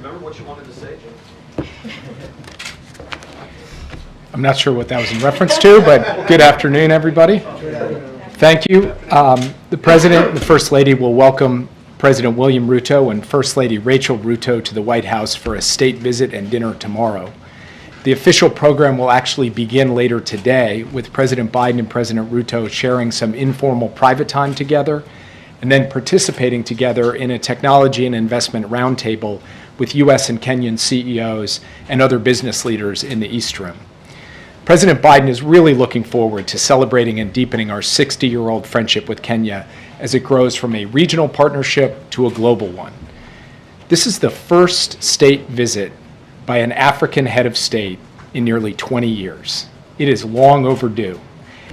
remember what you wanted to say, Jim? I'm not sure what that was in reference to, but good afternoon, everybody. Thank you. The President and the First Lady will welcome President William Ruto and First Lady Rachel Ruto to the White House for a state visit and dinner tomorrow. The official program will actually begin later today with President Biden and President Ruto sharing some informal private time together and then participating together in a technology and investment roundtable with U.S. and Kenyan CEOs and other business leaders in the East Room. President Biden is really looking forward to celebrating and deepening our 60-year-old friendship with Kenya as it grows from a regional partnership to a global one. This is the first state visit by an African head of state in nearly 20 years. It is long overdue,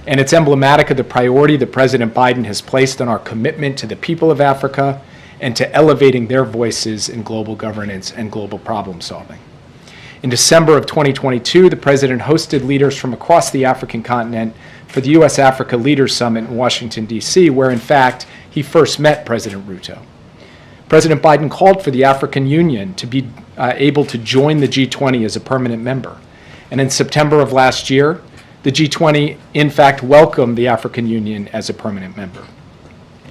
and it's emblematic of the priority that President Biden has placed on our commitment to the people of Africa and to elevating their voices in global governance and global problem solving. In December of 2022, the President hosted leaders from across the African continent for the U.S.-Africa Leaders Summit in Washington, D.C., where, in fact, he first met President Ruto. President Biden called for the African Union to be able to join the G20 as a permanent member. And in September of last year, the G20, in fact, welcomed the African Union as a permanent member.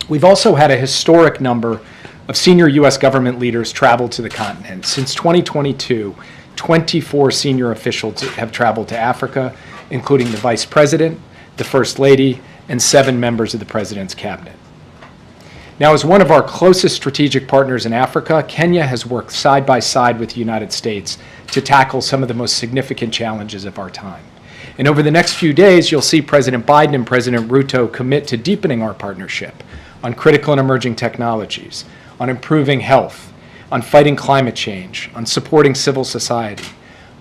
We've also had a historic number of senior U.S. government leaders travel to the continent. Since 2022, 24 senior officials have traveled to Africa, including the Vice President, the First Lady, and 7 members of the President's cabinet. Now, as one of our closest strategic partners in Africa, Kenya has worked side by side with the United States to tackle some of the most significant challenges of our time. And over the next few days, you'll see President Biden and President Ruto commit to deepening our partnership on critical and emerging technologies, on improving health, on fighting climate change, on supporting civil society,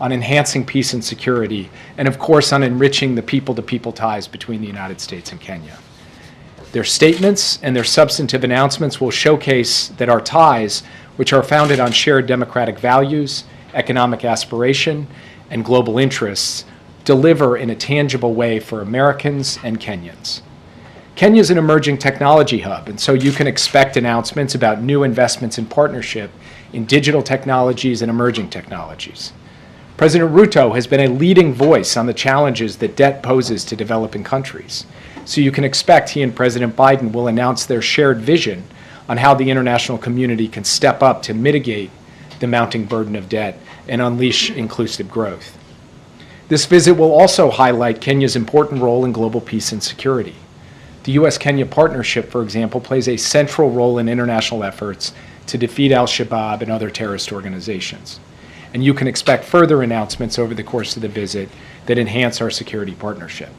on enhancing peace and security, and of course on enriching the people-to-people ties between the United States and Kenya. Their statements and their substantive announcements will showcase that our ties, which are founded on shared democratic values, economic aspiration, and global interests, deliver in a tangible way for Americans and Kenyans. Kenya is an emerging technology hub, and so you can expect announcements about new investments in partnership in digital technologies and emerging technologies. President Ruto has been a leading voice on the challenges that debt poses to developing countries. So you can expect he and President Biden will announce their shared vision on how the international community can step up to mitigate the mounting burden of debt and unleash inclusive growth. This visit will also highlight Kenya's important role in global peace and security. The U.S.-Kenya partnership, for example, plays a central role in international efforts to defeat al-Shabaab and other terrorist organizations. And you can expect further announcements over the course of the visit that enhance our security partnership.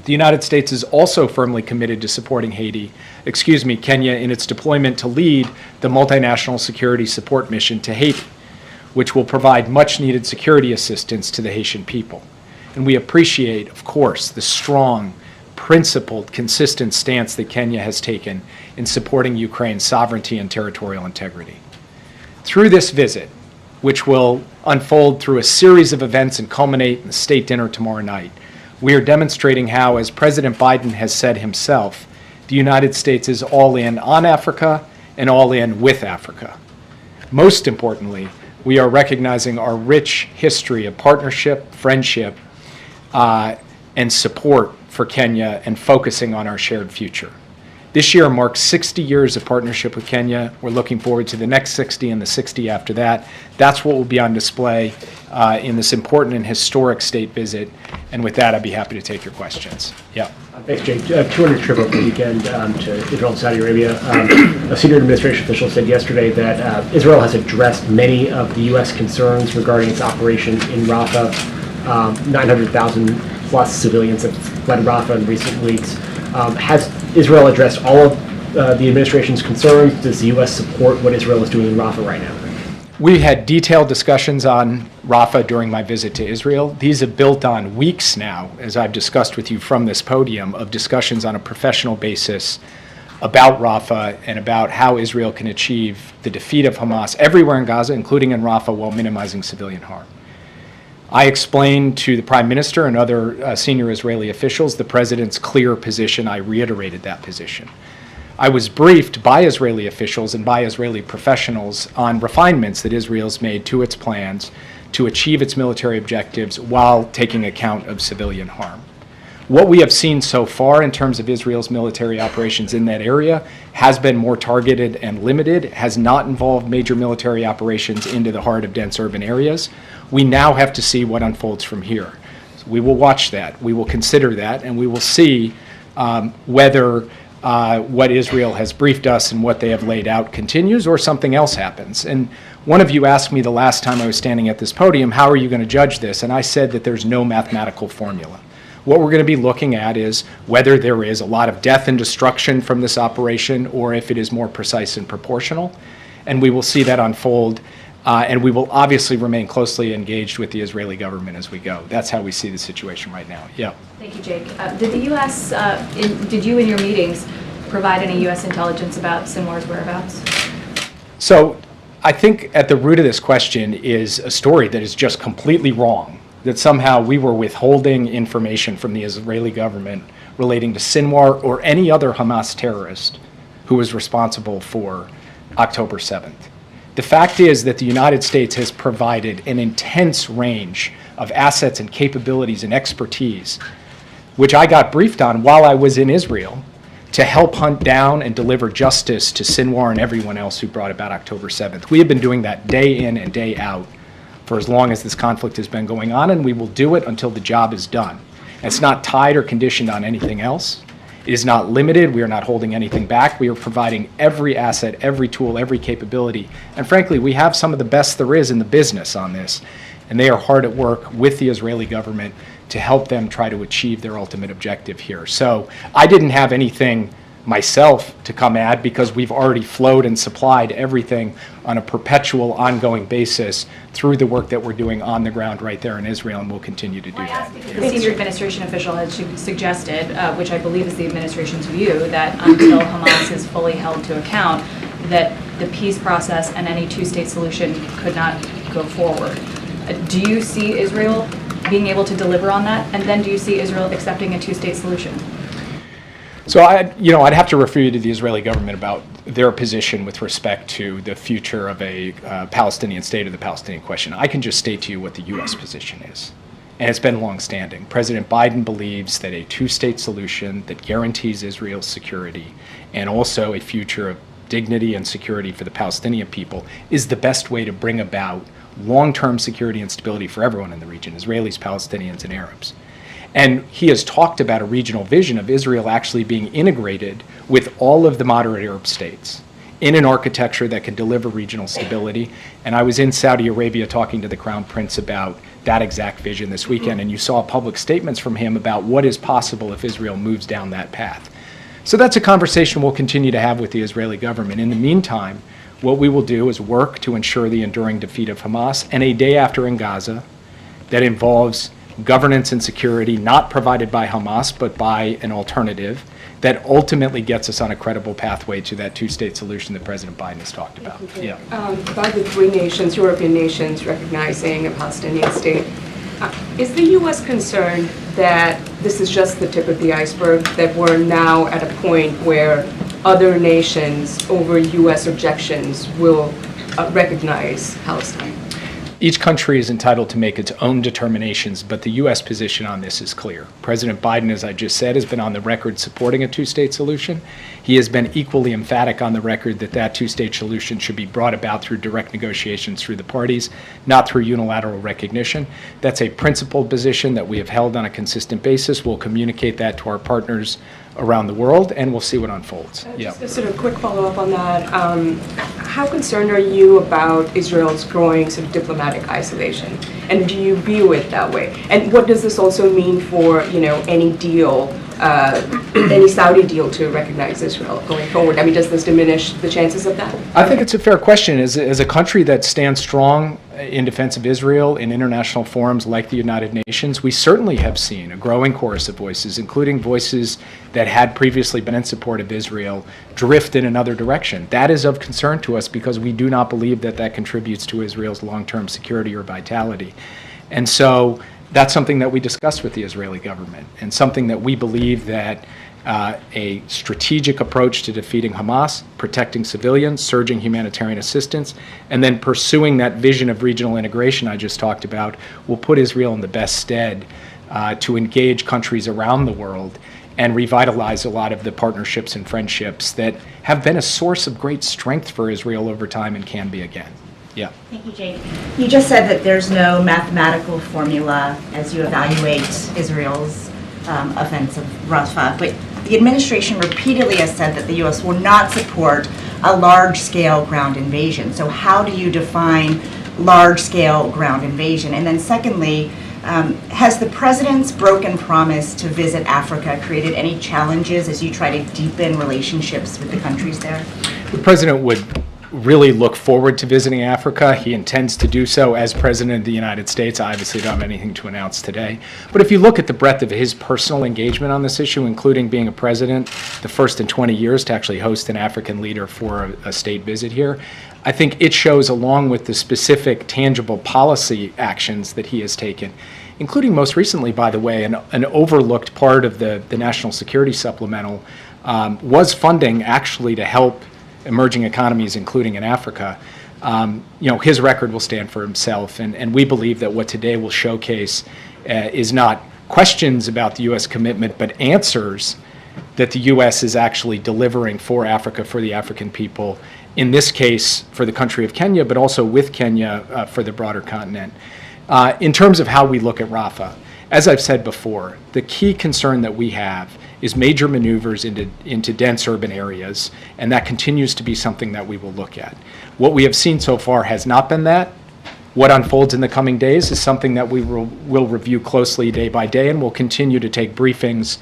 The United States is also firmly committed to supporting Kenya in its deployment to lead the multinational security support mission to Haiti, which will provide much-needed security assistance to the Haitian people. And we appreciate, of course, the strong, principled, consistent stance that Kenya has taken in supporting Ukraine's sovereignty and territorial integrity. Through this visit, which will unfold through a series of events and culminate in the state dinner tomorrow night, we are demonstrating how, as President Biden has said himself, the United States is all in on Africa and all in with Africa. Most importantly, we are recognizing our rich history of partnership, friendship, and support for Kenya and focusing on our shared future. This year marks 60 years of partnership with Kenya. We're looking forward to the next 60 and the 60 after that. That's what will be on display in this important and historic state visit. And with that, I'd be happy to take your questions. Yeah. Thanks, Jake. 200 trip over the weekend to Israel and Saudi Arabia. A senior administration official said yesterday that Israel has addressed many of the U.S. concerns regarding its operation in Rafah. 900,000 plus civilians have fled Rafah in recent weeks. Has Israel addressed all of the administration's concerns? Does the U.S. support what Israel is doing in Rafah right now? We had detailed discussions on Rafah during my visit to Israel. These have built on weeks now, as I've discussed with you from this podium, of discussions on a professional basis about Rafah and about how Israel can achieve the defeat of Hamas everywhere in Gaza, including in Rafah, while minimizing civilian harm. I explained to the Prime Minister and other senior Israeli officials the President's clear position. I reiterated that position. I was briefed by Israeli officials and by Israeli professionals on refinements that Israel's made to its plans to achieve its military objectives while taking account of civilian harm. What we have seen so far in terms of Israel's military operations in that area has been more targeted and limited, has not involved major military operations into the heart of dense urban areas. We now have to see what unfolds from here. So we will watch that, we will consider that, and we will see whether what Israel has briefed us and what they have laid out continues or something else happens. And one of you asked me the last time I was standing at this podium, how are you going to judge this? And I said that there's no mathematical formula. What we're going to be looking at is whether there is a lot of death and destruction from this operation or if it is more precise and proportional. And we will see that unfold. And we will obviously remain closely engaged with the Israeli government as we go. That's how we see the situation right now. Yeah. Thank you, Jake. Did the U.S., did you in your meetings provide any U.S. intelligence about Sinwar's whereabouts? So I think at the root of this question is a story that is just completely wrong, that somehow we were withholding information from the Israeli government relating to Sinwar or any other Hamas terrorist who was responsible for October 7th. The fact is that the United States has provided an intense range of assets and capabilities and expertise, which I got briefed on while I was in Israel, to help hunt down and deliver justice to Sinwar and everyone else who brought about October 7th. We have been doing that day in and day out for as long as this conflict has been going on, and we will do it until the job is done. And it's not tied or conditioned on anything else. It is not limited. We are not holding anything back. We are providing every asset, every tool, every capability. And frankly, we have some of the best there is in the business on this. And they are hard at work with the Israeli government to help them try to achieve their ultimate objective here. So I didn't have anything myself to come add because we've already flowed and supplied everything on a perpetual, ongoing basis through the work that we're doing on the ground right there in Israel, and we'll continue to do that. The senior administration official has suggested, which I believe is the administration's view, that until Hamas is fully held to account, that the peace process and any two-state solution could not go forward. Do you see Israel being able to deliver on that? And then do you see Israel accepting a two-state solution? So I'd have to refer you to the Israeli government about their position with respect to the future of a Palestinian state or the Palestinian question. I can just state to you what the U.S. position is. And it's been longstanding. President Biden believes that a two-state solution that guarantees Israel's security and also a future of dignity and security for the Palestinian people is the best way to bring about long-term security and stability for everyone in the region, Israelis, Palestinians, and Arabs. And he has talked about a regional vision of Israel actually being integrated with all of the moderate Arab states in an architecture that can deliver regional stability. And I was in Saudi Arabia talking to the Crown Prince about that exact vision this weekend, and you saw public statements from him about what is possible if Israel moves down that path. So that's a conversation we'll continue to have with the Israeli government. In the meantime, what we will do is work to ensure the enduring defeat of Hamas, and a day after in Gaza that involves governance and security not provided by Hamas but by an alternative that ultimately gets us on a credible pathway to that two-state solution that President Biden has talked about. Yeah. About the three nations, European nations, recognizing a Palestinian state, is the U.S. concerned that this is just the tip of the iceberg, that we're now at a point where other nations over U.S. objections will recognize Palestine? Each country is entitled to make its own determinations, but the U.S. position on this is clear. President Biden, as I just said, has been on the record supporting a two-state solution. He has been equally emphatic on the record that that two-state solution should be brought about through direct negotiations through the parties, not through unilateral recognition. That's a principled position that we have held on a consistent basis. We'll communicate that to our partners around the world, and we'll see what unfolds. Just a sort of quick follow-up on that. How concerned are you about Israel's growing sort of diplomatic isolation? And do you view it that way? And what does this also mean for, any deal, any Saudi deal to recognize Israel going forward? I mean, does this diminish the chances of that? I think it's a fair question. As a country that stands strong in defense of Israel in international forums like the United Nations, we certainly have seen a growing chorus of voices, including voices that had previously been in support of Israel, drift in another direction. That is of concern to us because we do not believe that that contributes to Israel's long-term security or vitality. And so that's something that we discussed with the Israeli government, and something that we believe that a strategic approach to defeating Hamas, protecting civilians, surging humanitarian assistance, and then pursuing that vision of regional integration I just talked about will put Israel in the best stead to engage countries around the world and revitalize a lot of the partnerships and friendships that have been a source of great strength for Israel over time and can be again. Yeah. Thank you, Jake. You just said that there's no mathematical formula as you evaluate Israel's offense of Rafah, but the administration repeatedly has said that the U.S. will not support a large-scale ground invasion. So how do you define large-scale ground invasion? And then secondly, has the president's broken promise to visit Africa created any challenges as you try to deepen relationships with the countries there? The president would really look forward to visiting Africa. He intends to do so as President of the United States. I obviously don't have anything to announce today. But if you look at the breadth of his personal engagement on this issue, including being a president, the first in 20 years to actually host an African leader for a state visit here, I think it shows, along with the specific tangible policy actions that he has taken, including most recently, by the way, an overlooked part of the National Security Supplemental was funding actually to help emerging economies, including in Africa. His record will stand for himself, and we believe that what today will showcase is not questions about the U.S. commitment, but answers that the U.S. is actually delivering for Africa, for the African people, in this case for the country of Kenya, but also with Kenya for the broader continent. In terms of how we look at Rafah, as I've said before, the key concern that we have is major maneuvers into dense urban areas, and that continues to be something that we will look at. What we have seen so far has not been that. What unfolds in the coming days is something that we will review closely day by day, and we'll continue to take briefings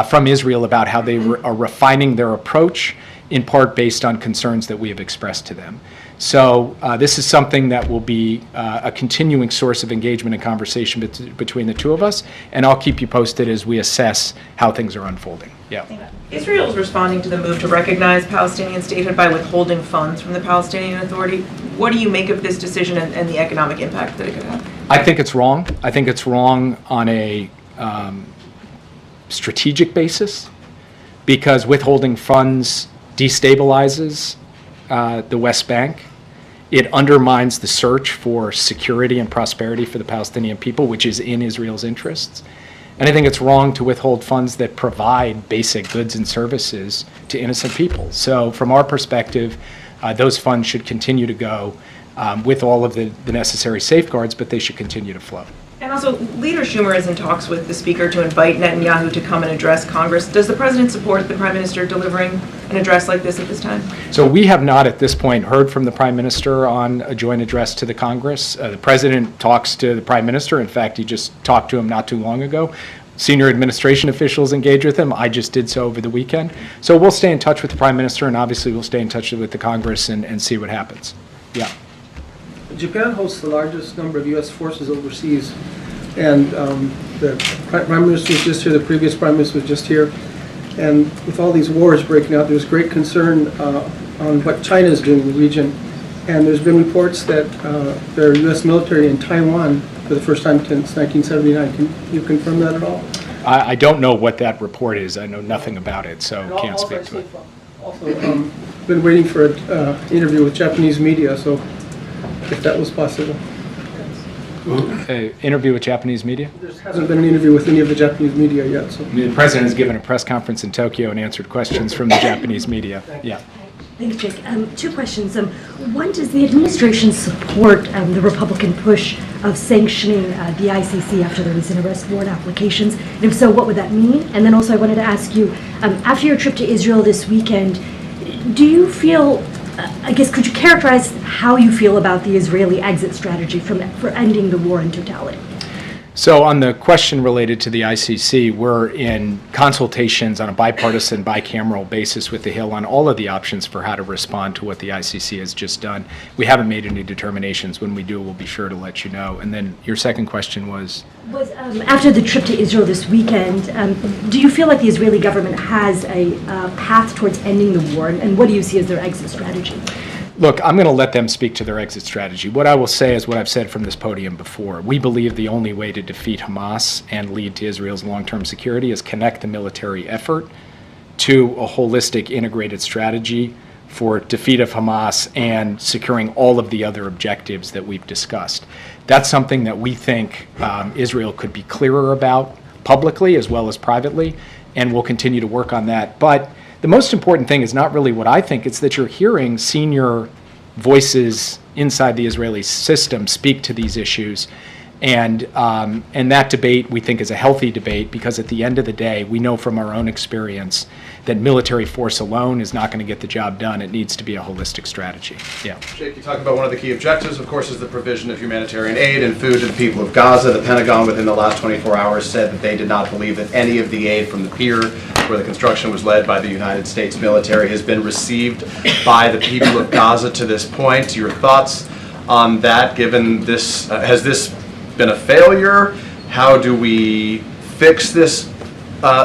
from Israel about how they are refining their approach, in part based on concerns that we have expressed to them. So this is something that will be a continuing source of engagement and conversation between the two of us, and I'll keep you posted as we assess how things are unfolding. Yeah. Israel is responding to the move to recognize Palestinian statehood by withholding funds from the Palestinian Authority. What do you make of this decision and the economic impact that it could have? I think it's wrong. I think it's wrong on a strategic basis, because withholding funds destabilizes the West Bank. It undermines the search for security and prosperity for the Palestinian people, which is in Israel's interests. And I think it's wrong to withhold funds that provide basic goods and services to innocent people. So from our perspective, those funds should continue to go with all of the necessary safeguards, but they should continue to flow. And also, Leader Schumer is in talks with the Speaker to invite Netanyahu to come and address Congress. Does the President support the Prime Minister delivering an address like this at this time? So we have not at this point heard from the Prime Minister on a joint address to the Congress. The President talks to the Prime Minister. In fact, he just talked to him not too long ago. Senior administration officials engage with him. I just did so over the weekend. So we'll stay in touch with the Prime Minister, and obviously we'll stay in touch with the Congress and see what happens. Yeah. Japan hosts the largest number of U.S. forces overseas, and the Prime Minister was just here, the previous Prime Minister was just here, and with all these wars breaking out, there's great concern on what China is doing in the region, and there's been reports that there are U.S. military in Taiwan for the first time since 1979. Can you confirm that at all? I don't know what that report is. I know nothing about it, so can't speak to it. Also, been waiting for an interview with Japanese media, so if that was possible. Interview with Japanese media? There hasn't been an interview with any of the Japanese media yet. So the President has given a press conference in Tokyo and answered questions from the Japanese media. Yeah. Thanks, Jake. Two questions. One, does the administration support the Republican push of sanctioning the ICC after the recent arrest warrant applications? And if so, what would that mean? And then also I wanted to ask you, after your trip to Israel this weekend, do you feel, I guess, could you characterize how you feel about the Israeli exit strategy for ending the war in totality? So on the question related to the ICC, we're in consultations on a bipartisan, bicameral basis with the Hill on all of the options for how to respond to what the ICC has just done. We haven't made any determinations. When we do, we'll be sure to let you know. And then your second question was? After the trip to Israel this weekend, do you feel like the Israeli government has a path towards ending the war, and what do you see as their exit strategy? Look, I'm going to let them speak to their exit strategy. What I will say is what I've said from this podium before. We believe the only way to defeat Hamas and lead to Israel's long-term security is connect the military effort to a holistic integrated strategy for defeat of Hamas and securing all of the other objectives that we've discussed. That's something that we think Israel could be clearer about publicly as well as privately, and we'll continue to work on that. But the most important thing is not really what I think, it's that you're hearing senior voices inside the Israeli system speak to these issues. And that debate, we think, is a healthy debate, because at the end of the day, we know from our own experience that military force alone is not going to get the job done. It needs to be a holistic strategy. Yeah. Jake, you talked about one of the key objectives, of course, is the provision of humanitarian aid and food to the people of Gaza. The Pentagon, within the last 24 hours, said that they did not believe that any of the aid from the pier, where the construction was led by the United States military, has been received by the people of Gaza to this point. Your thoughts on that, given this, has this been a failure? How do we fix this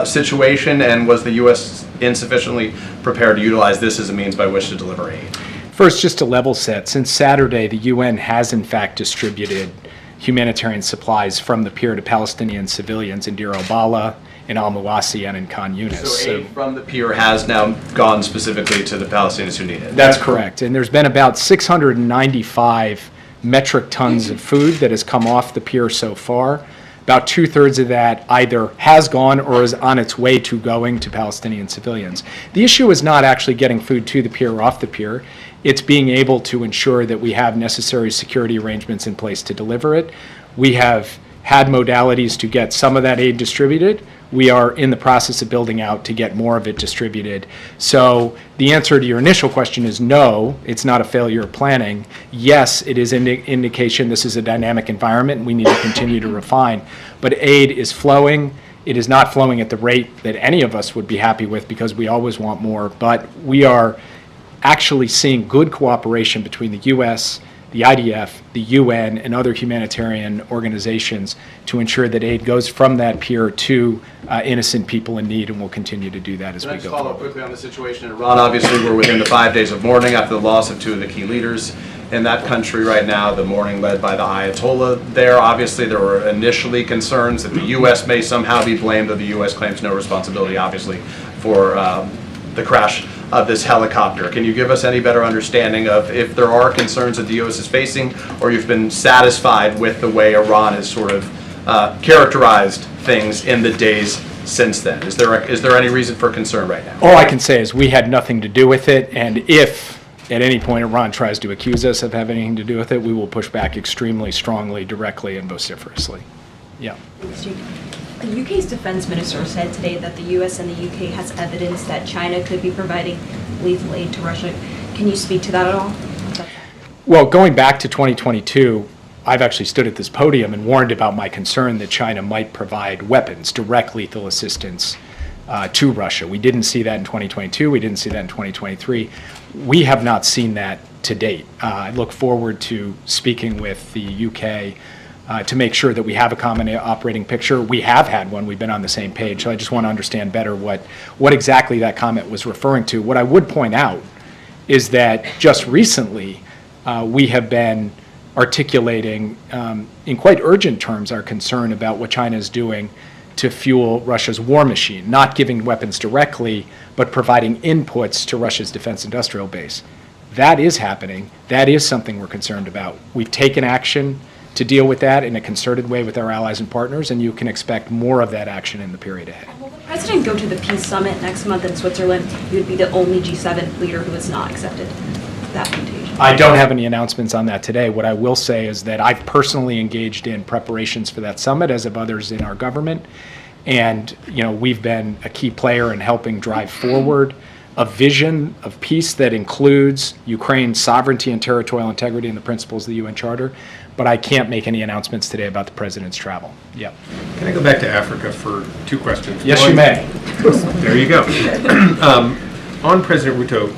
situation, and was the U.S. insufficiently prepared to utilize this as a means by which to deliver aid? First, just to level set, since Saturday, the UN has in fact distributed humanitarian supplies from the pier to Palestinian civilians in Deir al-Balah, in Al-Mawasi, and in Khan Yunis. So aid from the pier has now gone specifically to the Palestinians who need it? That's correct. And there's been about 695 metric tons of food that has come off the pier so far. About 2/3 of that either has gone or is on its way to going to Palestinian civilians. The issue is not actually getting food to the pier or off the pier. It's being able to ensure that we have necessary security arrangements in place to deliver it. We have had modalities to get some of that aid distributed. We are in the process of building out to get more of it distributed. So the answer to your initial question is no, it's not a failure of planning. Yes, it is an indication this is a dynamic environment and we need to continue to refine. But aid is flowing. It is not flowing at the rate that any of us would be happy with, because we always want more. But we are actually seeing good cooperation between the U.S., the IDF, the UN, and other humanitarian organizations to ensure that aid goes from that pier to innocent people in need, and we'll continue to do that as we go Can I just follow up forward. quickly on the situation in Iran? Obviously, we're within the 5 days of mourning after the loss of two of the key leaders in that country right now, the mourning led by the Ayatollah there. Obviously, there were initially concerns that the U.S. may somehow be blamed, though the U.S. claims no responsibility, obviously, for the crash of this helicopter. Can you give us any better understanding of if there are concerns that the U.S. is facing, or you've been satisfied with the way Iran has sort of characterized things in the days since then? Is there any reason for concern right now? All I can say is we had nothing to do with it, and if at any point Iran tries to accuse us of having anything to do with it, we will push back extremely strongly, directly, and vociferously. Yeah. The UK's defense minister said today that the US and the UK has evidence that China could be providing lethal aid to Russia. Can you speak to that at all? Well, going back to 2022, I've actually stood at this podium and warned about my concern that China might provide weapons, direct lethal assistance to Russia. We didn't see that in 2022. We didn't see that in 2023. We have not seen that to date. I look forward to speaking with the UK to make sure that we have a common operating picture. We have had one. We've been on the same page. So I just want to understand better what exactly that comment was referring to. What I would point out is that just recently we have been articulating in quite urgent terms our concern about what China is doing to fuel Russia's war machine, not giving weapons directly, but providing inputs to Russia's defense industrial base. That is happening. That is something we're concerned about. We've taken action to deal with that in a concerted way with our allies and partners, and you can expect more of that action in the period ahead. Will the president go to the peace summit next month in Switzerland? He would be the only G7 leader who has not accepted that invitation. I don't have any announcements on that today. What I will say is that I've personally engaged in preparations for that summit, as have others in our government, and we've been a key player in helping drive forward a vision of peace that includes Ukraine's sovereignty and territorial integrity and the principles of the UN Charter. But I can't make any announcements today about the president's travel. Yep. Can I go back to Africa for two questions? Yes, you may. There you go. On President Ruto,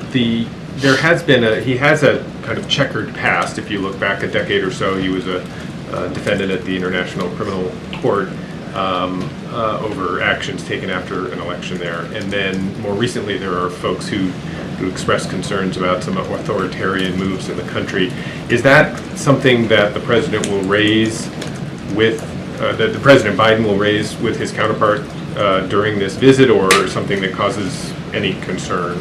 there has been he has a kind of checkered past. If you look back a decade or so, he was a defendant at the International Criminal Court over actions taken after an election there. And then more recently, there are folks who express concerns about some authoritarian moves in the country. Is that something that the president will raise with, that the President Biden will raise with his counterpart during this visit, or something that causes any concern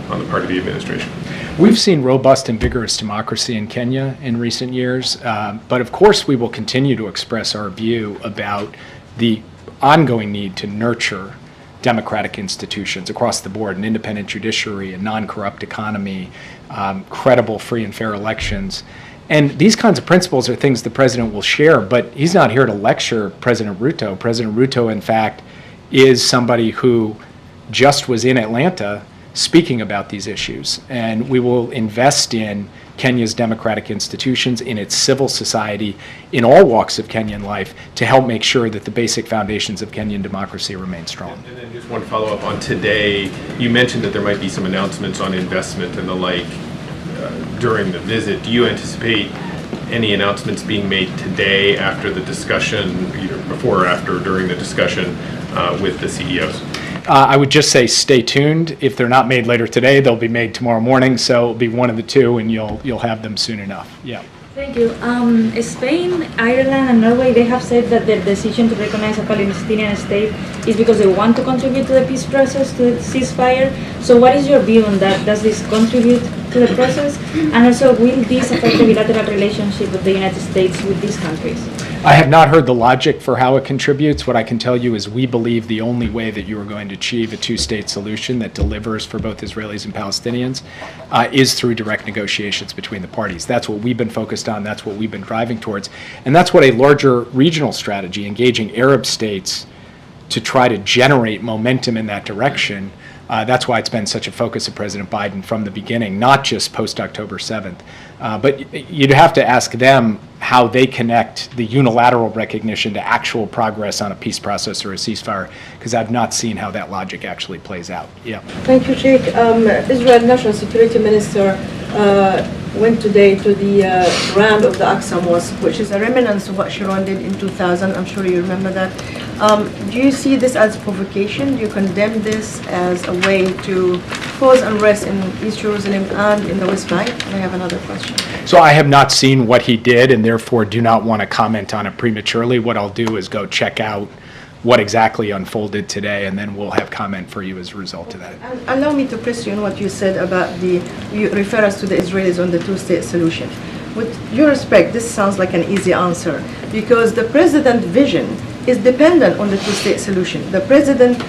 on the part of the administration? We've seen robust and vigorous democracy in Kenya in recent years, but of course we will continue to express our view about the ongoing need to nurture democratic institutions across the board, an independent judiciary, a non-corrupt economy, credible, free and fair elections. And these kinds of principles are things the president will share, but he's not here to lecture President Ruto. President Ruto, in fact, is somebody who just was in Atlanta speaking about these issues. And we will invest in Kenya's democratic institutions, in its civil society, in all walks of Kenyan life to help make sure that the basic foundations of Kenyan democracy remain strong. And then just one follow-up on today. You mentioned that there might be some announcements on investment and the like during the visit. Do you anticipate any announcements being made today after the discussion, either before or after, during the discussion with the CEOs? I would just say stay tuned. If they're not made later today, they'll be made tomorrow morning, so it'll be one of the two, and you'll have them soon enough. Yeah. Thank you. Spain, Ireland, and Norway, they have said that their decision to recognize a Palestinian state is because they want to contribute to the peace process, to the ceasefire. So what is your view on that? Does this contribute to the process? And also, will this affect the bilateral relationship of the United States with these countries? I have not heard the logic for how it contributes. What I can tell you is we believe the only way that you are going to achieve a two-state solution that delivers for both Israelis and Palestinians is through direct negotiations between the parties. That's what we've been focused on. That's what we've been driving towards. And that's what a larger regional strategy, engaging Arab states to try to generate momentum in that direction, that's why it's been such a focus of President Biden from the beginning, not just post-October 7th. But you'd have to ask them how they connect the unilateral recognition to actual progress on a peace process or a ceasefire, because I've not seen how that logic actually plays out. Yeah. Thank you, Sheikh. Israel National Security Minister went today to the ground of the Aqsa Mosque, which is a remnant of what Sharon did in 2000. I'm sure you remember that. Do you see this as provocation? Do you condemn this as a way to cause unrest in East Jerusalem and in the West Bank? And I have another question. So I have not seen what he did and therefore do not want to comment on it prematurely. What I'll do is go check out what exactly unfolded today, and then we'll have comment for you as a result of that. And allow me to press you on what you said about you refer us to the Israelis on the two-state solution. With due respect, this sounds like an easy answer, because the president's vision is dependent on the two-state solution. The president's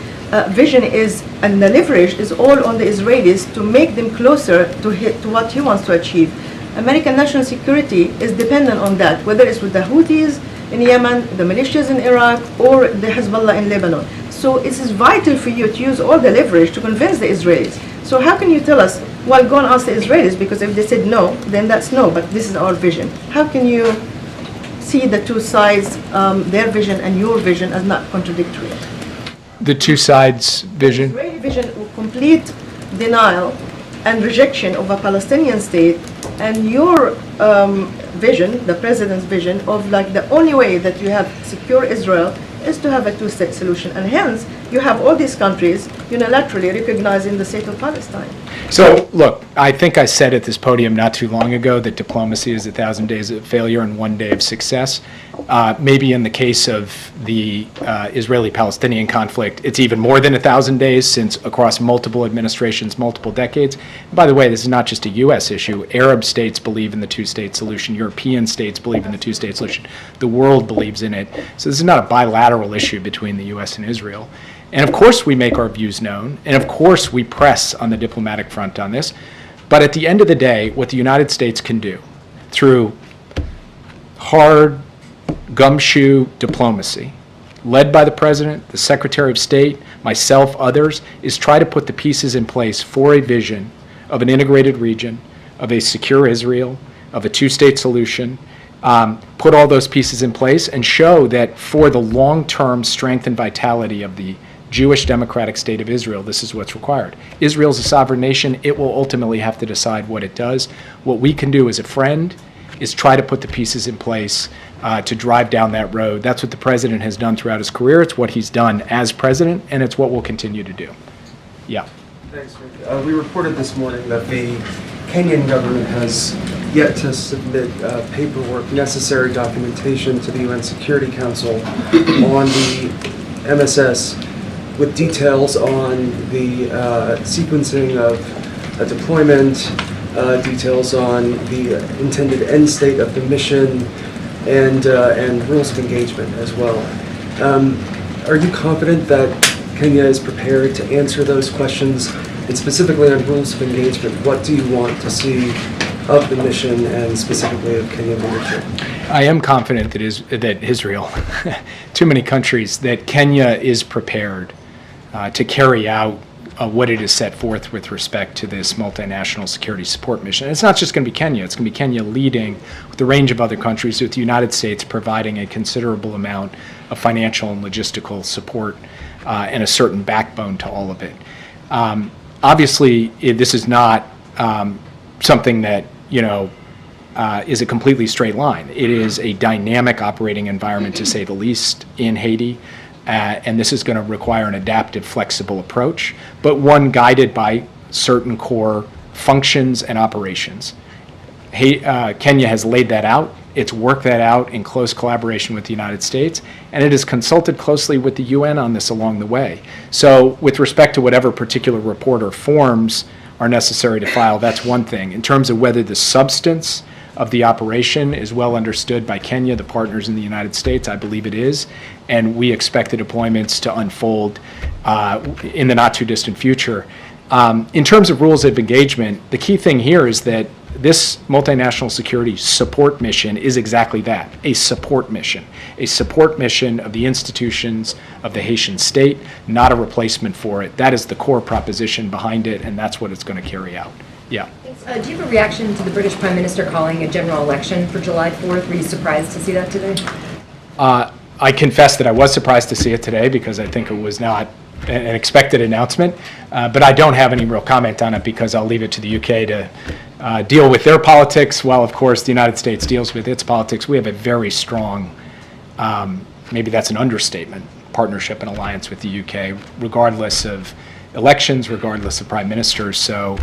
vision is, and the leverage is all on the Israelis to make them closer to what he wants to achieve. American national security is dependent on that, whether it's with the Houthis in Yemen, the militias in Iraq, or the Hezbollah in Lebanon. So it is vital for you to use all the leverage to convince the Israelis. So how can you tell us, well, go and ask the Israelis, because if they said no, then that's no, but this is our vision. How can you see the two sides, their vision and your vision, as not contradictory? The two sides' vision? The Israeli vision of complete denial and rejection of a Palestinian state, and your vision, the president's vision, of like the only way that you have secure Israel is to have a two-state solution, and hence you have all these countries unilaterally recognizing the state of Palestine. So, look, I think I said at this podium not too long ago that diplomacy is 1,000 days of failure and 1 day of success. Maybe in the case of the Israeli-Palestinian conflict, it's even more than 1,000 days, since across multiple administrations, multiple decades. And by the way, this is not just a U.S. issue. Arab states believe in the two-state solution. European states believe in the two-state solution. The world believes in it. So this is not a bilateral issue between the U.S. and Israel. And of course we make our views known, and of course we press on the diplomatic front on this. But at the end of the day, what the United States can do through hard, gumshoe diplomacy, led by the President, the Secretary of State, myself, others, is try to put the pieces in place for a vision of an integrated region, of a secure Israel, of a two-state solution, put all those pieces in place and show that for the long-term strength and vitality of the Jewish democratic state of Israel, this is what's required. Israel's a sovereign nation. It will ultimately have to decide what it does. What we can do as a friend is try to put the pieces in place to drive down that road. That's what the president has done throughout his career. It's what he's done as president, and it's what we'll continue to do. Yeah. Thanks, Rick. We reported this morning that the Kenyan government has yet to submit paperwork, necessary documentation to the UN Security Council on the MSS with details on the sequencing of deployment, details on the intended end state of the mission, and rules of engagement as well. Are you confident that Kenya is prepared to answer those questions? And specifically on rules of engagement, what do you want to see of the mission and specifically of Kenyan leadership? I am confident that Israel, too many countries, that Kenya is prepared to carry out what it has set forth with respect to this multinational security support mission. And it's not just going to be Kenya, it's going to be Kenya leading with a range of other countries, with the United States providing a considerable amount of financial and logistical support and a certain backbone to all of it. Obviously, this is not something that, is a completely straight line. It is a dynamic operating environment, to say the least, in Haiti, and this is going to require an adaptive, flexible approach, but one guided by certain core functions and operations. Kenya has laid that out. It's worked that out in close collaboration with the United States, and it has consulted closely with the UN on this along the way. So with respect to whatever particular report or forms are necessary to file, that's one thing. In terms of whether the substance of the operation is well understood by Kenya, the partners in the United States, I believe it is, and we expect the deployments to unfold in the not too distant future. In terms of rules of engagement, the key thing here is that this multinational security support mission is exactly that, a support mission of the institutions of the Haitian state, not a replacement for it. That is the core proposition behind it, and that's what it's going to carry out. Yeah. Do you have a reaction to the British Prime Minister calling a general election for July 4th? Were you surprised to see that today? I confess that I was surprised to see it today because I think it was not an expected announcement, but I don't have any real comment on it because I'll leave it to the UK to deal with their politics, while of course the United States deals with its politics. We have a very strong, maybe that's an understatement, partnership and alliance with the UK, regardless of elections, regardless of prime ministers. So,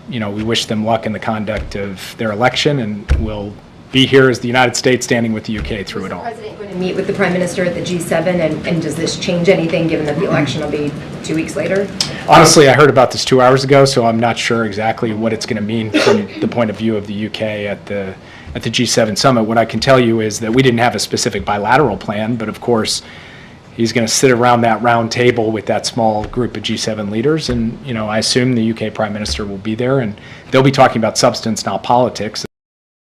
we wish them luck in the conduct of their election, and we'll be here as the United States standing with the UK through it all. Is the President going to meet with the Prime Minister at the G7, and does this change anything given that the election will be 2 weeks later? Honestly, I heard about this 2 hours ago, so I'm not sure exactly what it's going to mean from the point of view of the UK at the G7 summit. What I can tell you is that we didn't have a specific bilateral plan, but of course he's going to sit around that round table with that small group of G7 leaders, and I assume the UK Prime Minister will be there, and they'll be talking about substance, not politics.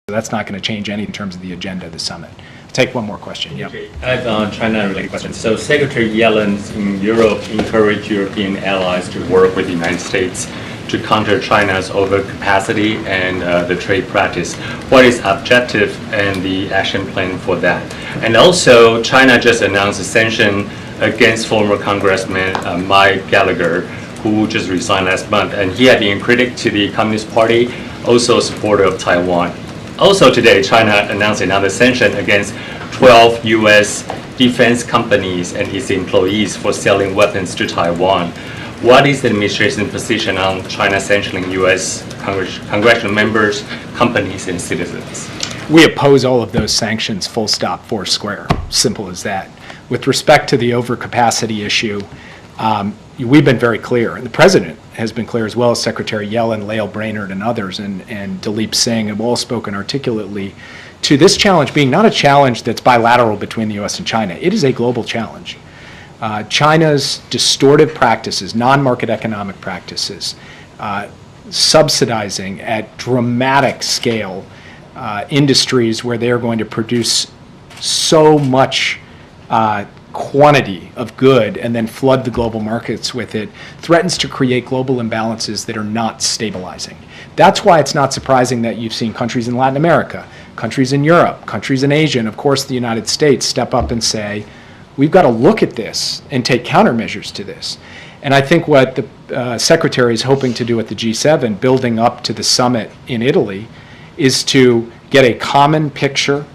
So that's not going to change any in terms of the agenda of the summit. I'll take one more question. Yep. I have China-related questions. So Secretary Yellen in Europe encouraged European allies to work with the United States to counter China's overcapacity and the trade practice. What is objective and the action plan for that? And also, China just announced a sanction against former Congressman Mike Gallagher, who just resigned last month, and he had been a critic to the Communist Party, also a supporter of Taiwan. Also today, China announced another sanction against 12 U.S. defense companies and its employees for selling weapons to Taiwan. What is the administration's position on China sanctioning U.S. congressional members, companies, and citizens? We oppose all of those sanctions, full stop, four square. Simple as that. With respect to the overcapacity issue, we've been very clear, and the President has been clear, as well as Secretary Yellen, Lael Brainerd, and others, and Dalip Singh have all spoken articulately to this challenge being not a challenge that's bilateral between the U.S. and China. It is a global challenge. China's distortive practices, non-market economic practices, subsidizing at dramatic scale industries where they're going to produce so much quantity of good and then flood the global markets with it, threatens to create global imbalances that are not stabilizing. That's why it's not surprising that you've seen countries in Latin America, countries in Europe, countries in Asia, and of course the United States step up and say, we've got to look at this and take countermeasures to this. And I think what the Secretary is hoping to do at the G7, building up to the summit in Italy, is to get a common picture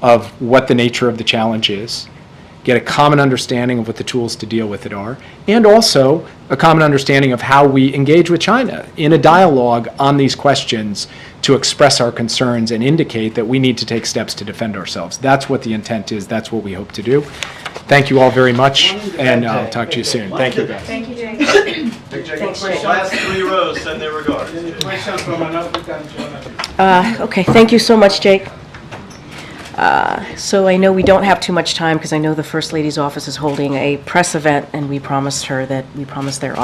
of what the nature of the challenge is, get a common understanding of what the tools to deal with it are, and also a common understanding of how we engage with China in a dialogue on these questions to express our concerns and indicate that we need to take steps to defend ourselves. That's what the intent is. That's what we hope to do. Thank you all very much, and I'll talk to you soon. Thank you, guys. Thank you, Jake. Big Jake, the last 3 rows send their regards. Okay, thank you so much, Jake. So I know we don't have too much time because I know the First Lady's office is holding a press event, and we promised their